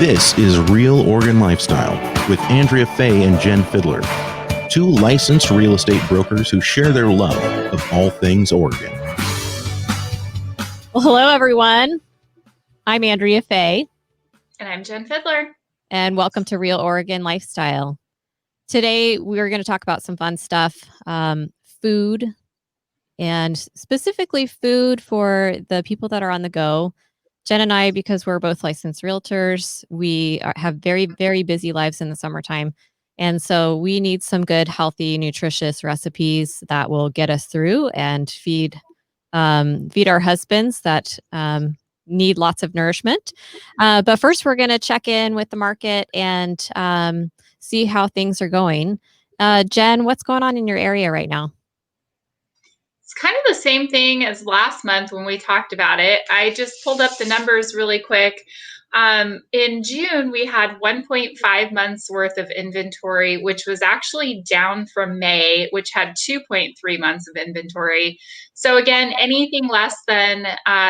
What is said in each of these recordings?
This is Real Oregon Lifestyle with Andrea Fay and Jenn Fiddler, two licensed real estate brokers who share their love of all things Oregon. Well, hello, everyone. I'm Andrea Fay. And I'm Jenn Fiddler. And welcome to Real Oregon Lifestyle. Today, we're going to talk about some fun stuff, food, and specifically food for the people that are on the go. Jenn and I, because we're both licensed realtors, we have very, very busy lives in the summertime. And so we need some good, healthy, nutritious recipes that will get us through and feed our husbands that need lots of nourishment. But first, we're going to check in with the market and see how things are going. Jenn, what's going on in your area right now? It's kind of the same thing as last month when we talked about it. I just pulled up the numbers really quick. In June, we had 1.5 months worth of inventory, which was actually down from May, which had 2.3 months of inventory. So again, anything less than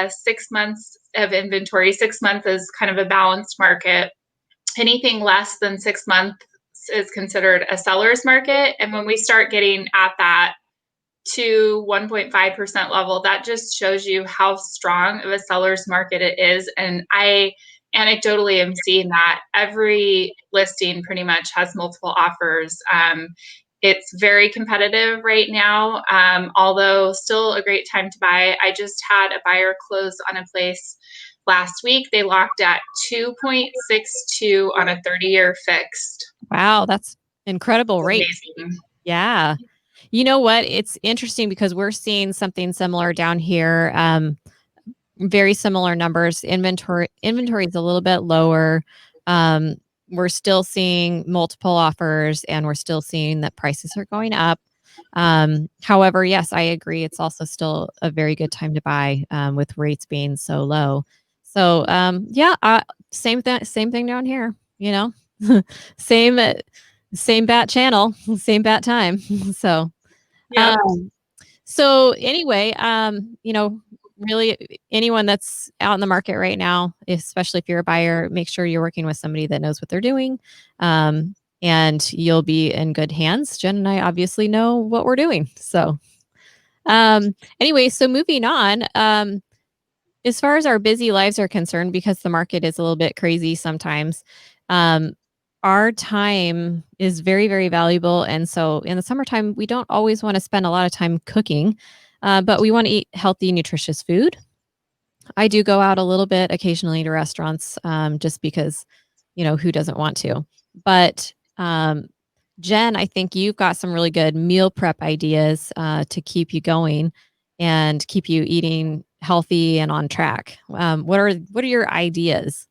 6 months of inventory, 6 months is kind of a balanced market. Anything less than 6 months is considered a seller's market. And when we start getting at that to 1.5% level, that just shows you how strong of a seller's market it is. And I anecdotally am seeing that every listing pretty much has multiple offers. It's very competitive right now, although still a great time to buy. I just had a buyer close on a place last week. They locked at 2.62 on a 30-year fixed. Wow, that's incredible rate. Amazing. Yeah. You know what? It's interesting because we're seeing something similar down here. Very similar numbers. Inventory is a little bit lower. We're still seeing multiple offers, and we're still seeing that prices are going up. However, yes, I agree. It's also still a very good time to buy with rates being so low. So same thing down here. You know, same bat channel, same bat time. So. Yep. So anyway, really anyone that's out in the market right now, especially if you're a buyer, make sure you're working with somebody that knows what they're doing. And you'll be in good hands. Jenn and I obviously know what we're doing. So anyway, so moving on, as far as our busy lives are concerned, because the market is a little bit crazy sometimes, our time is very, very valuable. And so in the summertime, we don't always want to spend a lot of time cooking, but we want to eat healthy, nutritious food. I do go out a little bit occasionally to restaurants just because, who doesn't want to? But Jenn, I think you've got some really good meal prep ideas to keep you going and keep you eating healthy and on track. What are your ideas?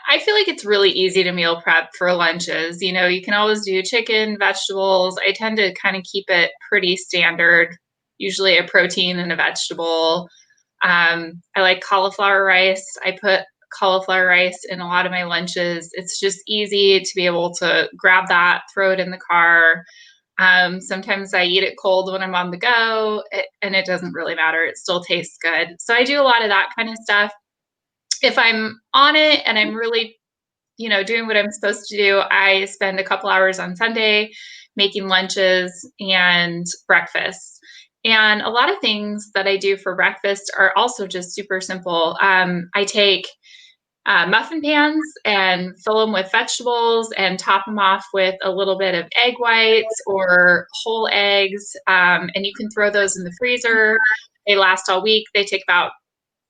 I feel like it's really easy to meal prep for lunches. You can always do chicken, vegetables. I tend to kind of keep it pretty standard, usually a protein and a vegetable. I like cauliflower rice. I put cauliflower rice in a lot of my lunches. It's just easy to be able to grab that, throw it in the car. Sometimes I eat it cold when I'm on the go, and it doesn't really matter. It still tastes good. So I do a lot of that kind of stuff. If I'm on it and I'm really, doing what I'm supposed to do, I spend a couple hours on Sunday making lunches and breakfast. And a lot of things that I do for breakfast are also just super simple. I take muffin pans and fill them with vegetables and top them off with a little bit of egg whites or whole eggs. And you can throw those in the freezer. They last all week. They take about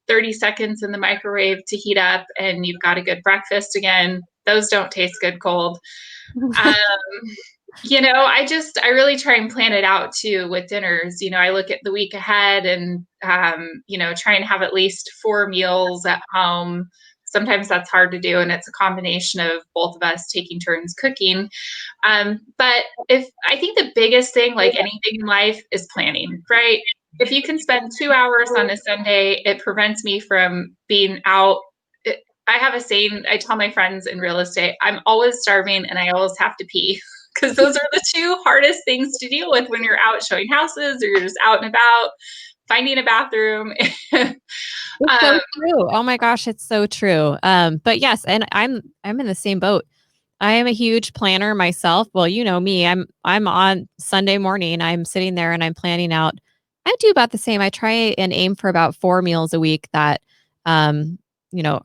30 seconds in the microwave to heat up, and you've got a good breakfast again. Those don't taste good cold. I really try and plan it out too with dinners. I look at the week ahead and, try and have at least 4 meals at home. Sometimes that's hard to do, and it's a combination of both of us taking turns cooking. But I think the biggest thing, like anything in life, is planning, right? If you can spend 2 hours on a Sunday, it prevents me from being out. I have a saying I tell my friends in real estate: I'm always starving and I always have to pee, because those are the 2 hardest things to deal with when you're out showing houses or you're just out and about finding a bathroom. It's so Um, true. Oh my gosh, it's so true. But yes, and I'm in the same boat. I am a huge planner myself. Well, you know me. I'm on Sunday morning. I'm sitting there and I'm planning out. I do about the same. I try and aim for about 4 meals a week that um,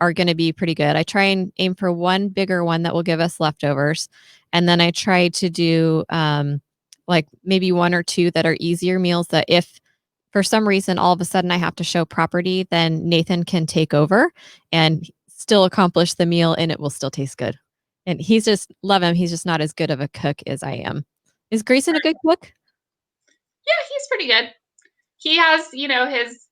are going to be pretty good. I try and aim for one bigger one that will give us leftovers. And then I try to do like maybe one or two that are easier meals that if for some reason all of a sudden I have to show property, then Nathan can take over and still accomplish the meal and it will still taste good. And he's just love him. He's just not as good of a cook as I am. Is Grayson a good cook? yeah, he's pretty good. He has, his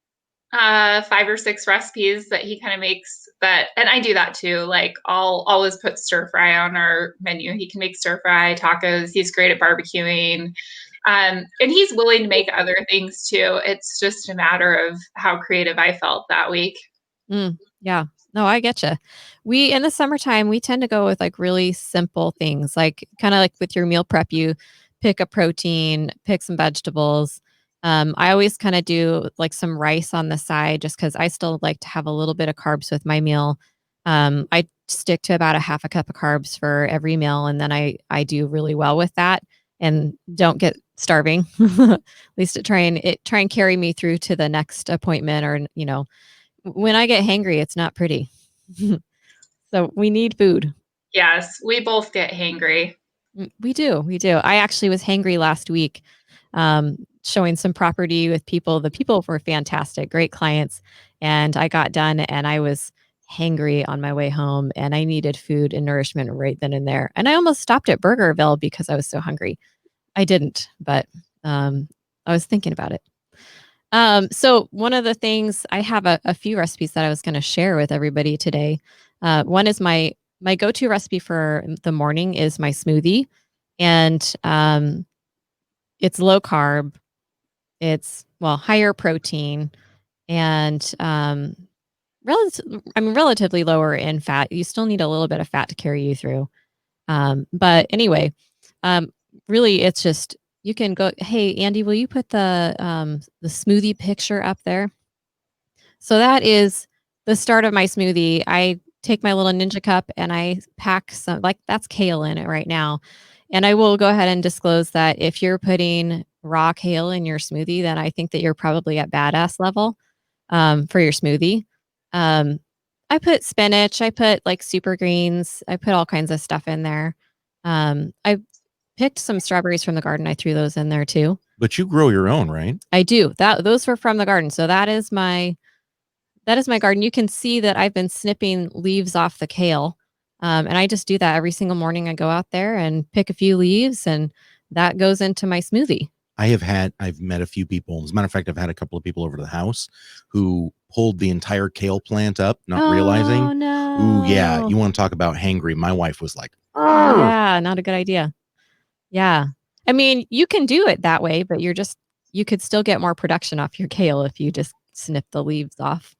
5 or 6 recipes that he kind of makes that, and I do that too. Like I'll always put stir fry on our menu. He can make stir fry, tacos. He's great at barbecuing. And he's willing to make other things too. It's just a matter of how creative I felt that week. Yeah. No, I get you. We in the summertime we tend to go with like really simple things, like kind of like with your meal prep. You pick a protein, pick some vegetables. I always kind of do like some rice on the side, just because I still like to have a little bit of carbs with my meal. I stick to about a half a cup of carbs for every meal, and then I do really well with that, and don't get starving. At least try and carry me through to the next appointment, or when I get hangry, it's not pretty. So we need food. Yes, we both get hangry. We do. We do. I actually was hangry last week, showing some property with people. The people were fantastic, great clients. And I got done and I was hangry on my way home and I needed food and nourishment right then and there. And I almost stopped at Burgerville because I was so hungry. I didn't, but I was thinking about it. So one of the things I have a few recipes that I was going to share with everybody today. One is my go-to recipe for the morning is my smoothie, and it's low carb. It's higher protein and relatively lower in fat. You still need a little bit of fat to carry you through. But anyway, um, really, it's just you can go. Hey, Andy, will you put the smoothie picture up there? So that is the start of my smoothie. I take my little Ninja cup and I pack some, like that's kale in it right now. And I will go ahead and disclose that if you're putting raw kale in your smoothie, then I think that you're probably at badass level for your smoothie. Um, I put spinach, I put like super greens, I put all kinds of stuff in there. I picked some strawberries from the garden. I threw those in there too. But you grow your own, right? I do. Those were from the garden. So that is my garden. You can see that I've been snipping leaves off the kale. And I just do that every single morning. I go out there and pick a few leaves, and that goes into my smoothie. I've met a few people. As a matter of fact, I've had a couple of people over to the house who pulled the entire kale plant up, not realizing. Oh, no. Ooh, yeah. You want to talk about hangry? My wife was like, Yeah, not a good idea. Yeah. I mean, you can do it that way, but you could still get more production off your kale if you just snip the leaves off.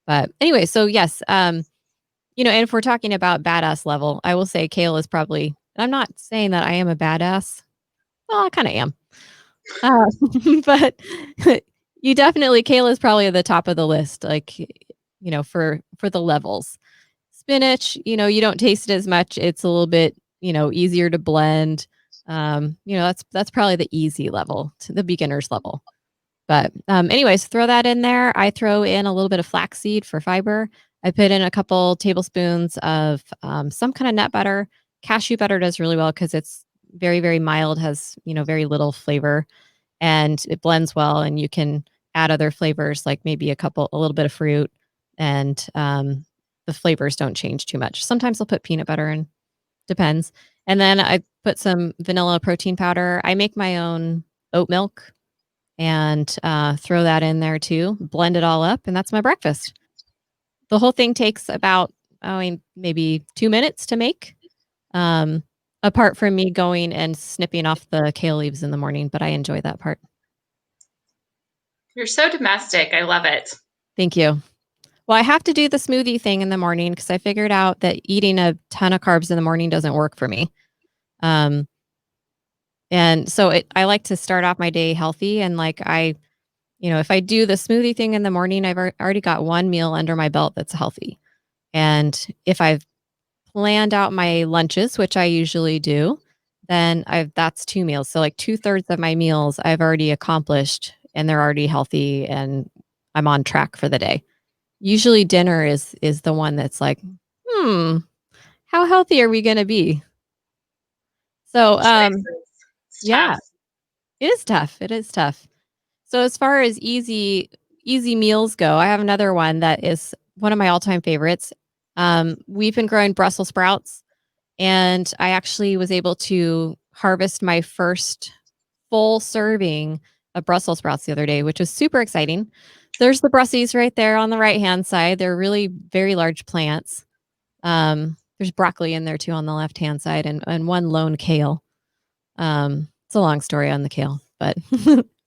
But anyway, so yes, and if we're talking about badass level, I will say kale is probably, and I'm not saying that I am a badass. Well, I kind of am. But you definitely, kale is probably at the top of the list, like, for the levels. Spinach, you don't taste it as much. It's a little bit, easier to blend. That's probably the easy level to the beginner's level. But, anyways, throw that in there. I throw in a little bit of flaxseed for fiber. I put in a couple tablespoons of, some kinda nut butter. Cashew butter does really well because it's very, very mild, has, very little flavor, and it blends well, and you can add other flavors, like maybe a little bit of fruit, and, the flavors don't change too much. Sometimes I'll put peanut butter in, depends. And then I put some vanilla protein powder. I make my own oat milk and throw that in there too. Blend it all up, and that's my breakfast. The whole thing takes about, maybe 2 minutes to make. Um, Apart from me going and snipping off the kale leaves in the morning, but I enjoy that part. You're so domestic. I love it. Thank you. Well, I have to do the smoothie thing in the morning because I figured out that eating a ton of carbs in the morning doesn't work for me. Um, and so I like to start off my day healthy, and like if I do the smoothie thing in the morning, I've already got one meal under my belt that's healthy. And if I've planned out my lunches, which I usually do, then that's 2 meals. So like 2/3 of my meals I've already accomplished and they're already healthy and I'm on track for the day. Usually dinner is the one that's like, "Hmm, how healthy are we gonna be?" So, Choices. It's yeah, tough. it is tough. It is tough. So as far as easy meals go, I have another one that is one of my all-time favorites. We've been growing Brussels sprouts, and I actually was able to harvest my first full serving of Brussels sprouts the other day, which was super exciting. There's the Brussies right there on the right-hand side. They're really very large plants. There's broccoli in there too on the left-hand side and one lone kale. It's a long story on the kale, but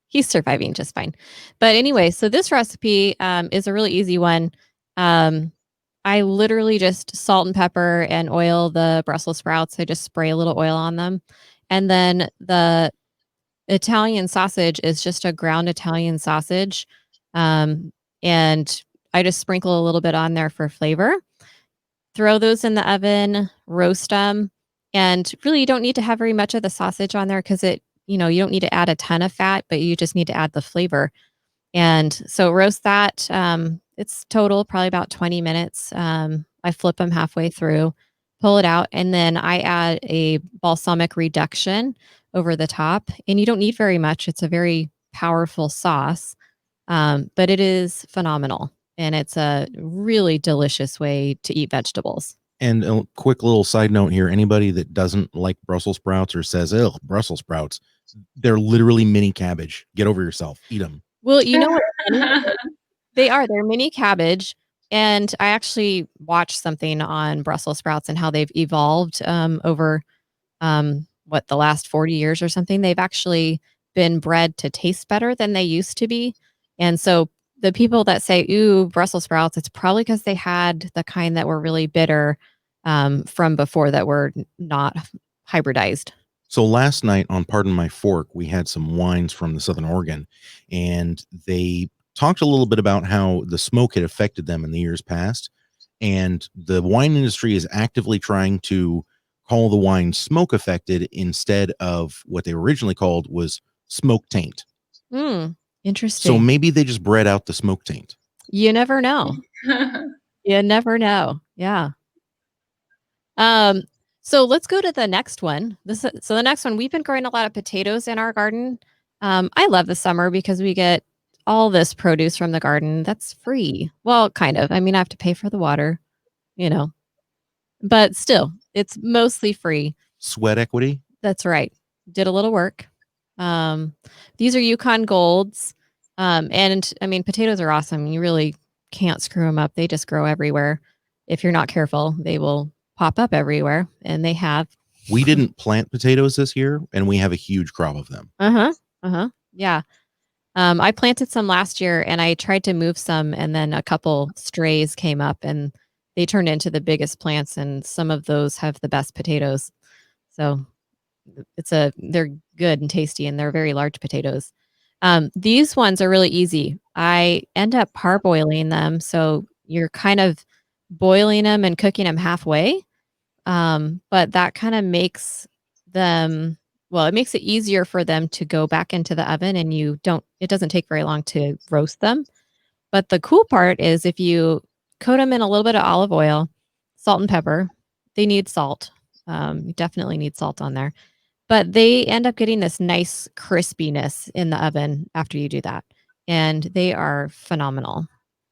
he's surviving just fine. But anyway, so this recipe is a really easy one. Um, I literally just salt and pepper and oil the Brussels sprouts. I just spray a little oil on them. And then the Italian sausage is just a ground Italian sausage. Um, and I just sprinkle a little bit on there for flavor. Throw those in the oven, roast them, and really you don't need to have very much of the sausage on there because you don't need to add a ton of fat, but you just need to add the flavor. And so roast that. It's total probably about 20 minutes. I flip them halfway through, pull it out, and then I add a balsamic reduction over the top. And you don't need very much. It's a very powerful sauce, but it is phenomenal. And it's a really delicious way to eat vegetables. And a quick little side note here, anybody that doesn't like Brussels sprouts or says, "Oh, Brussels sprouts," they're literally mini cabbage. Get over yourself. Eat them. Well, you know what's funny? They're mini cabbage, and I actually watched something on Brussels sprouts and how they've evolved, over, the last 40 years or something. They've actually been bred to taste better than they used to be, and so the people that say, "Ooh, Brussels sprouts," it's probably because they had the kind that were really bitter, from before that were not hybridized. So last night on Pardon My Fork, we had some wines from the Southern Oregon, and they talked a little bit about how the smoke had affected them in the years past. And the wine industry is actively trying to call the wine smoke affected instead of what they originally called was smoke taint. Hmm, So interesting. maybe they just bred out the smoke taint. You never know. You never know. Yeah. Um, so let's go to the next one. So the next one, we've been growing a lot of potatoes in our garden. I love the summer because we get all this produce from the garden that's free. Well, kind of. I mean, I have to pay for the water, you know, but still, it's mostly free. Sweat equity. That's right. Did a little work. Um, these are Yukon Golds. And I mean, potatoes are awesome. You really can't screw them up. They just grow everywhere. If you're not careful, they will pop up everywhere, and they have. We didn't plant potatoes this year, and we have a huge crop of them. Uh-huh. Uh-huh. Yeah. I planted some last year and I tried to move some and then a couple strays came up and they turned into the biggest plants and some of those have the best potatoes. So they're good and tasty and they're very large potatoes. These ones are really easy. I end up parboiling them, so you're kind of boiling them and cooking them halfway. But that kind of makes them it makes it easier for them to go back into the oven and it doesn't take very long to roast them. But the cool part is if you coat them in a little bit of olive oil, salt and pepper, they need salt. You definitely need salt on there. But they end up getting this nice crispiness in the oven after you do that. And they are phenomenal.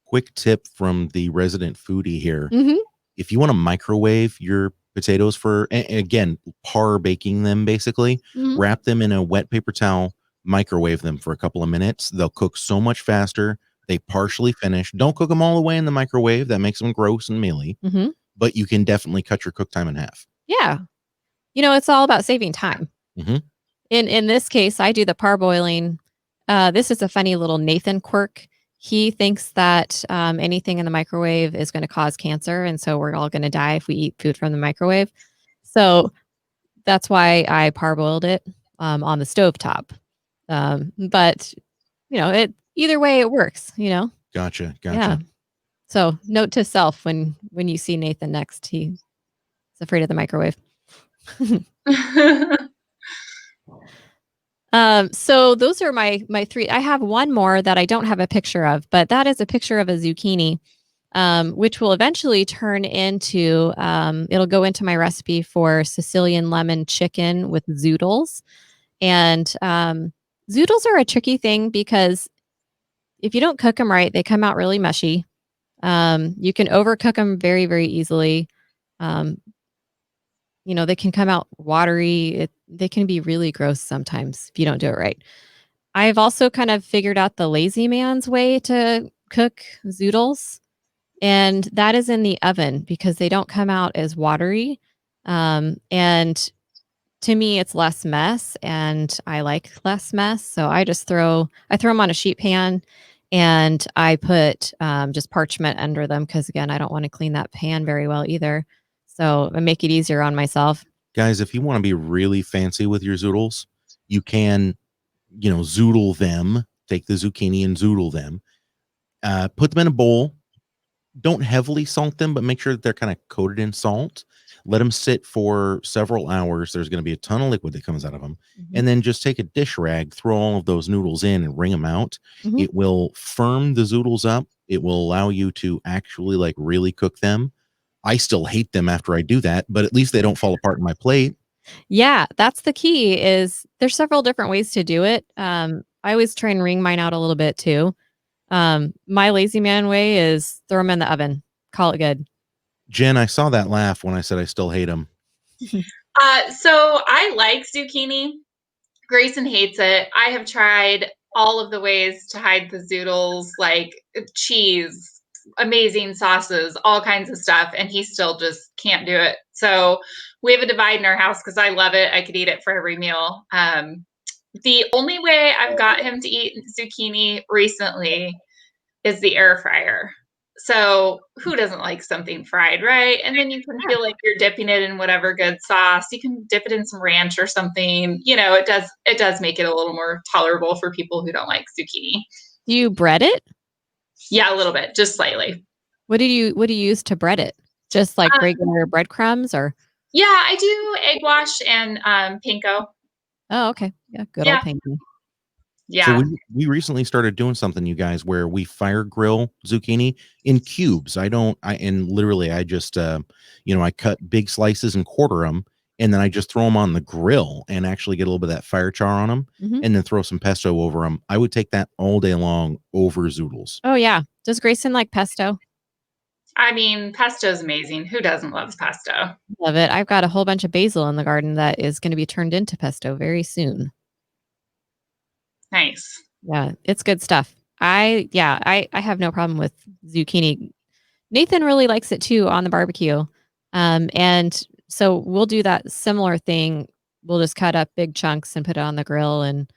Quick tip from the resident foodie here. Mhm. If you want to microwave your potatoes again, par baking them basically, Mhm. wrap them in a wet paper towel, microwave them for a couple of minutes. They'll cook so much faster. They partially finish. Don't cook them all the way in the microwave. That makes them gross and mealy, Mhm. but you can definitely cut your cook time in half. Yeah. It's all about saving time. Mhm. In this case, I do the parboiling. This is a funny little Nathan quirk. He thinks that anything in the microwave is going to cause cancer, and so we're all going to die if we eat food from the microwave. So that's why I parboiled it on the stovetop. But either way it works, you know? Gotcha. Yeah. So note to self when you see Nathan next, he's afraid of the microwave. So those are my three. I have one more that I don't have a picture of, but that is a picture of a zucchini, which will eventually turn into, it'll go into my recipe for Sicilian lemon chicken with zoodles. And zoodles are a tricky thing because if you don't cook them right, they come out really mushy. You can overcook them very, very easily. Um, they can come out watery. They can be really gross sometimes if you don't do it right. I've also kind of figured out the lazy man's way to cook zoodles, and that is in the oven because they don't come out as watery. And to me, it's less mess, and I like less mess. So I throw them on a sheet pan, and I put just parchment under them because again, I don't want to clean that pan very well either. So I make it easier on myself. Guys, if you want to be really fancy with your zoodles, you can, zoodle them. Take the zucchini and zoodle them. Put them in a bowl. Don't heavily salt them, but make sure that they're kind of coated in salt. Let them sit for several hours. There's going to be a ton of liquid that comes out of them. Mhm. And then just take a dish rag, throw all of those noodles in and wring them out. Mhm. It will firm the zoodles up. It will allow you to actually like really cook them. I still hate them after I do that, but at least they don't fall apart in my plate. Yeah, that's the key is there's several different ways to do it. I always try and wring mine out a little bit too. My lazy man way is throw them in the oven, call it good. Jen, I saw that laugh when I said I still hate them. So I like zucchini. Grayson hates it. I have tried all of the ways to hide the zoodles, like cheese, amazing sauces, all kinds of stuff, and he still just can't do it. So we have a divide in our house because I love it. I could eat it for every meal. The only way I've got him to eat zucchini recently is the air fryer. So who doesn't like something fried, right? And then you can feel like you're dipping it in whatever good sauce. You can dip it in some ranch or something. It does make it a little more tolerable for people who don't like zucchini. Do you bread it? Yeah, a little bit, just slightly. What do you use to bread it? Just like Um, regular breadcrumbs or? yeah, I do egg wash and panko. Oh, okay. Yeah, good old Yeah, panko. So yeah. we recently started doing something, you guys, where we fire grill zucchini in cubes. And literally I just, I cut big slices and quarter them, and then I just throw them on the grill and actually get a little bit of that fire char on them, Mhm. and then throw some pesto over them. I would take that all day long over zoodles. Oh yeah. Does Grayson like pesto? I mean, pesto's amazing. Who doesn't love pesto? Love it. I've got a whole bunch of basil in the garden that is going to be turned into pesto very soon. Nice. Yeah, it's good stuff. I have no problem with zucchini. Nathan really likes it too on the barbecue. And so we'll do that similar thing. We'll just cut up big chunks and put it on the grill and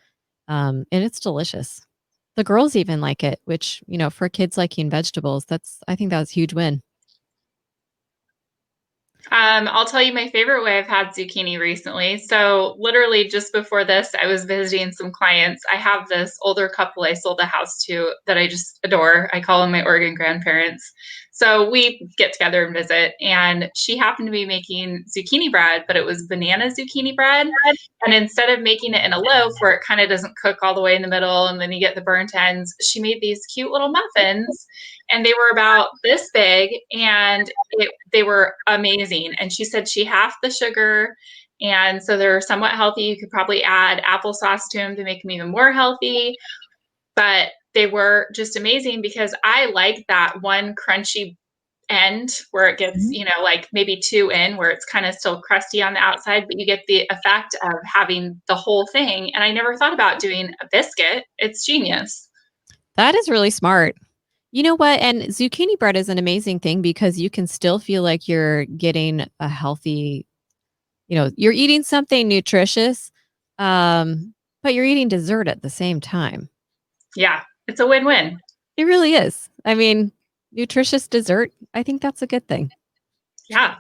it's delicious. The girls even like it, which, for kids liking vegetables, I think that's a huge win. I'll tell you my favorite way I've had zucchini recently. So, literally, just before this, I was visiting some clients. I have this older couple I sold a house to that I just adore. I call them my Oregon grandparents. So, we get together and visit, and she happened to be making zucchini bread, but it was banana zucchini bread. And instead of making it in a loaf where it kind of doesn't cook all the way in the middle and then you get the burnt ends, she made these cute little muffins, and they were about this big, and they were amazing. And she said she halved the sugar, and so they're somewhat healthy. You could probably add applesauce to them to make them even more healthy, but they were just amazing because I like that one crunchy end where it gets, like maybe two in where it's kind of still crusty on the outside, but you get the effect of having the whole thing. And I never thought about doing a biscuit. It's genius. That is really smart. You know what? And zucchini bread is an amazing thing because you can still feel like you're getting a healthy, you're eating something nutritious, but you're eating dessert at the same time. Yeah, it's a win-win. It really is. I mean, nutritious dessert, I think that's a good thing. Yeah.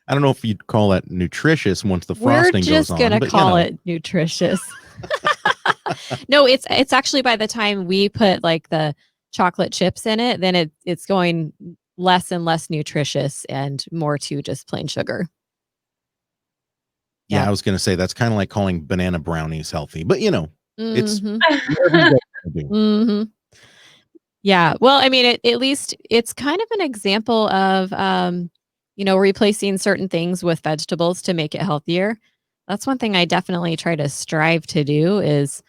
I don't know if you'd call that nutritious once the We're frosting goes just on, gonna but call it nutritious. No, it's actually by the time we put like the chocolate chips in it, then it's going less and less nutritious and more to just plain sugar. Yeah, Yeah. I was gonna say that's kind of like calling banana brownies healthy, but it's Hmm. whatever you guys wanna do. Hmm. Yeah. Well, I mean, at least it's kind of an example of, replacing certain things with vegetables to make it healthier. That's one thing I definitely try to strive to do is,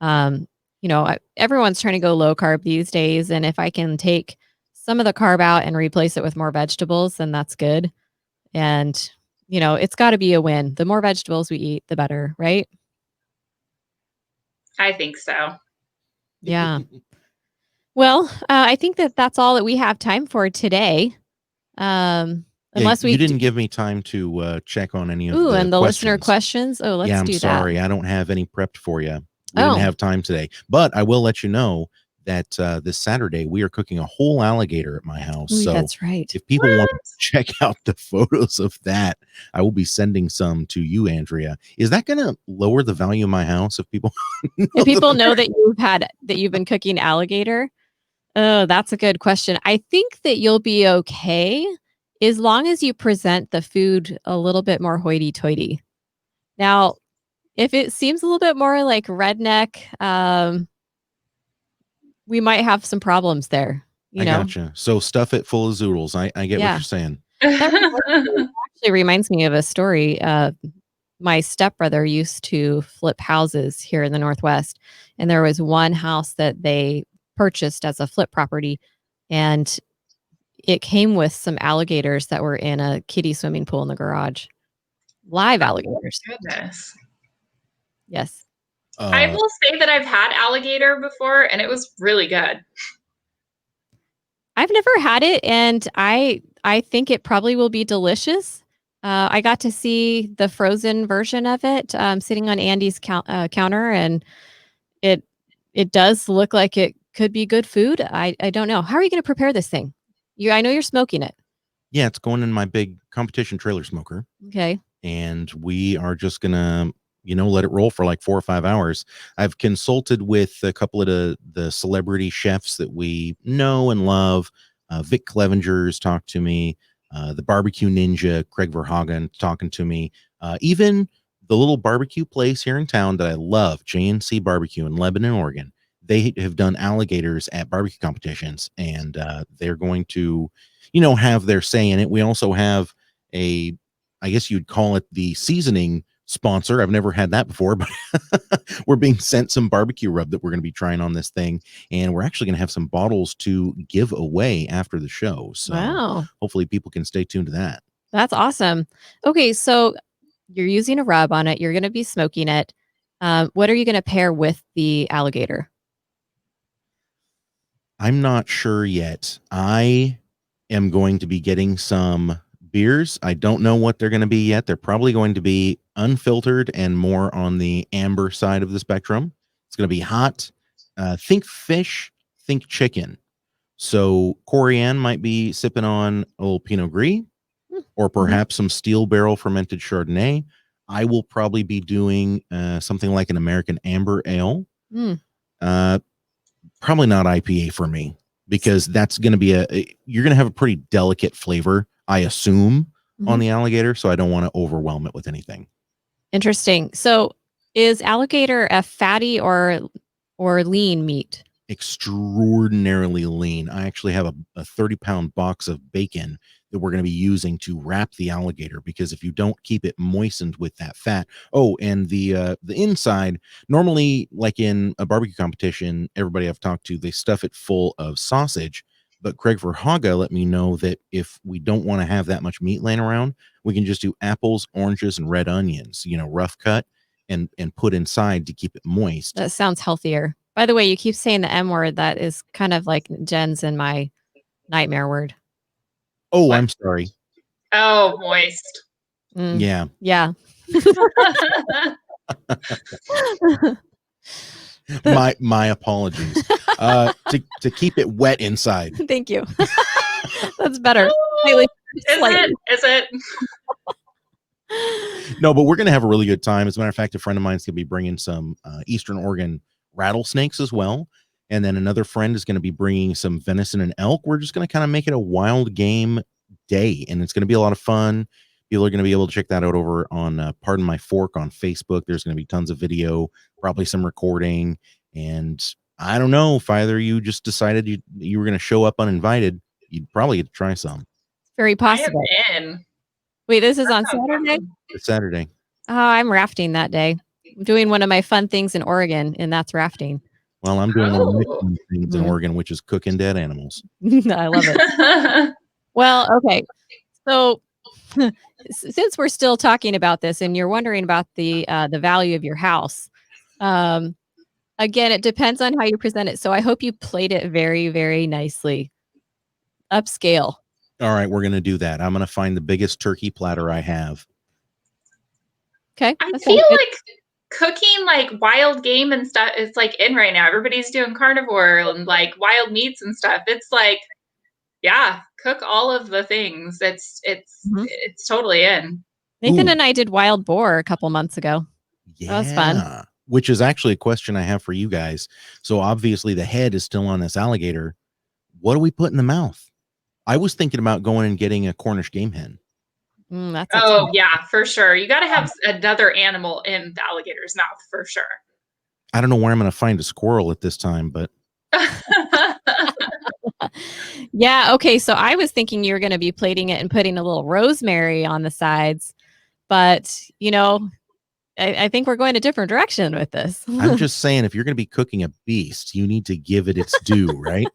everyone's trying to go low carb these days. And if I can take some of the carb out and replace it with more vegetables, then that's good. And, it's got to be a win. The more vegetables we eat, the better, right? I think so. Yeah. Well, I think that that's all that we have time for today. Um, Yeah, unless we you d didn't give me time to check on any of ooh, the and the listener questions. questions. Oh, Yeah, let's I'm do that. sorry. I don't have any prepped for you. We didn't Oh. have time today, but I will let you know that this Saturday we are cooking a whole alligator at my house. Ooh, So that's right. if people want to What? check out the photos of that, I will be sending some to you, Andrea. Is that going to lower the value of my house if people know If people that know that you've been cooking alligator? Oh, that's a good question. I think that you'll be okay as long as you present the food a little bit more hoity-toity. Now, if it seems a little bit more like redneck, we might have some problems there, you I know? gotcha. So stuff it full of zoodles. I get what Yeah. you're saying. That actually reminds me of a story. My stepbrother used to flip houses here in the Northwest, and there was one house that they purchased as a flip property, and it came with some alligators that were in a kiddie swimming pool in the garage. Live Oh, alligators. goodness. Yes. I Uh, will say that I've had alligator before and it was really good. I've never had it, and I think it probably will be delicious. I got to see the frozen version of it sitting on Andy's counter, and it it does look like it could be good food. I don't know. How are you going to prepare this thing? I know you're smoking it. yeah, it's going in my big competition trailer smoker. Okay. And we are just gonna let it roll for like 4 or 5 hours. I've consulted with a couple of the celebrity chefs that we know and love. Vic Clevenger's talked to me. The barbecue ninja Craig Verhagen talking to me. Even the little barbecue place here in town that I love, JNC Barbecue in Lebanon, Oregon. They have done alligators at barbecue competitions, and they're going to have their say in it. We also have a, I guess you'd call it, the seasoning sponsor. I've never had that before, but we're being sent some barbecue rub that we're going to be trying on this thing. And we're actually going to have some bottles to give away after the show. So Wow. hopefully people can stay tuned to that. That's awesome. Okay, so you're using a rub on it. You're going to be smoking it. What are you going to pair with the alligator? I'm not sure yet. I am going to be getting some beers. I don't know what they're going to be yet. They're probably going to be unfiltered and more on the amber side of the spectrum. It's going to be hot. Think fish, think chicken. So Corianne might be sipping on a little Pinot Gris or Mm-hmm. perhaps some steel barrel fermented Chardonnay. I will probably be doing something like an American amber ale. Mm. Uh, Probably not IPA for me because that's going to be you're going to have a pretty delicate flavor, I assume, Hmm. on the alligator. So I don't want to overwhelm it with anything. Interesting. So, is alligator a fatty or lean meat? Extraordinarily lean. I actually have a 30-pound box of bacon that we're going to be using to wrap the alligator because if you don't keep it moistened with that fat. Oh, and the inside, normally like in a barbecue competition, everybody I've talked to, they stuff it full of sausage. But Craig Verhaga let me know that if we don't want to have that much meat laying around, we can just do apples, oranges, and red onions, rough cut and put inside to keep it moist. That sounds healthier. By the way, you keep saying the M word. That is kind of like Jen's and my nightmare word. Oh, What? I'm sorry. Oh, moist. Mm, Yeah. yeah. My apologies. To keep it wet inside. Thank you. That's better. Slightly. Is it? Is it? No, but we're gonna have a really good time. As a matter of fact, a friend of mine's gonna be bringing some Eastern Oregon rattlesnakes as well. And then another friend is going to be bringing some venison and elk. We're just going to kind of make it a wild game day, and it's going to be a lot of fun. People are going to be able to check that out over on Pardon My Fork on Facebook. There's going to be tons of video, probably some recording. And I don't know if either you just decided you were going to show up uninvited, you'd probably get to try some. Very I possible. am in. Wait, this is That on sounds Saturday? awesome. It's Saturday. Oh, I'm rafting that day. I'm doing one of my fun things in Oregon, and that's rafting. Well, I'm doing one of my Oh. fun things in Mhm. Oregon, which is cooking dead animals. I love it. Well, okay. So since we're still talking about this and you're wondering about the value of your house, again, it depends on how you present it. So I hope you played it very, very nicely. Upscale. All right, we're going to do that. I'm going to find the biggest turkey platter I have. Okay. I that feel sounds good. like cooking like wild game and stuff is like in right now. Everybody's doing carnivore and like wild meats and stuff. It's like, yeah, cook all of the things. Mhm. It's totally in. Nathan Ooh. and I did wild boar a couple months ago. That was fun. Yeah, which is actually a question I have for you guys. So obviously the head is still on this alligator. What do we put in the mouth? I was thinking about going and getting a Cornish game hen. That's a Oh tough. yeah, for sure. You got to have another animal in the alligator's mouth for sure. I don't know where I'm going to find a squirrel at this time, but Yeah. Okay. So I was thinking you were going to be plating it and putting a little rosemary on the sides, but I think we're going a different direction with this. I'm just saying, if you're going to be cooking a beast, you need to give it its due, right?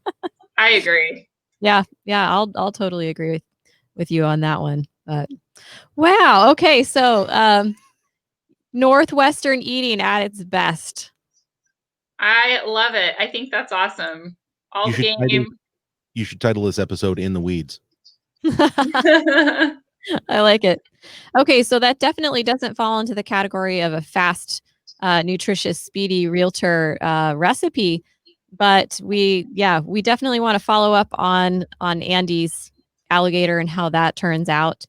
I agree. Yeah. I'll totally agree with you on that one. But wow. Okay. So Northwestern eating at its best. I love it. I think that's awesome. All You the should title, game. you should title this episode "In the Weeds." I like it. Okay, so that definitely doesn't fall into the category of a fast, nutritious, speedy realtor recipe, but we definitely want to follow up on Andy's alligator and how that turns out.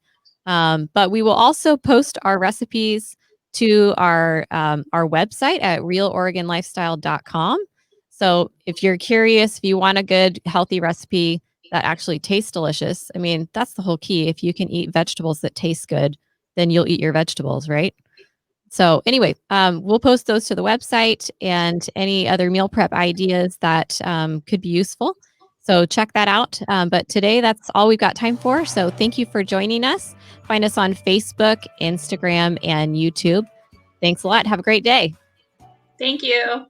But we will also post our recipes to our website at realoregonlifestyle.com. So if you're curious, if you want a good healthy recipe that actually tastes delicious. I mean, that's the whole key. If you can eat vegetables that taste good, then you'll eat your vegetables, right? So anyway, we'll post those to the website and any other meal prep ideas that could be useful. So check that out. But today, that's all we've got time for. So thank you for joining us. Find us on Facebook, Instagram, and YouTube. Thanks a lot. Have a great day. Thank you.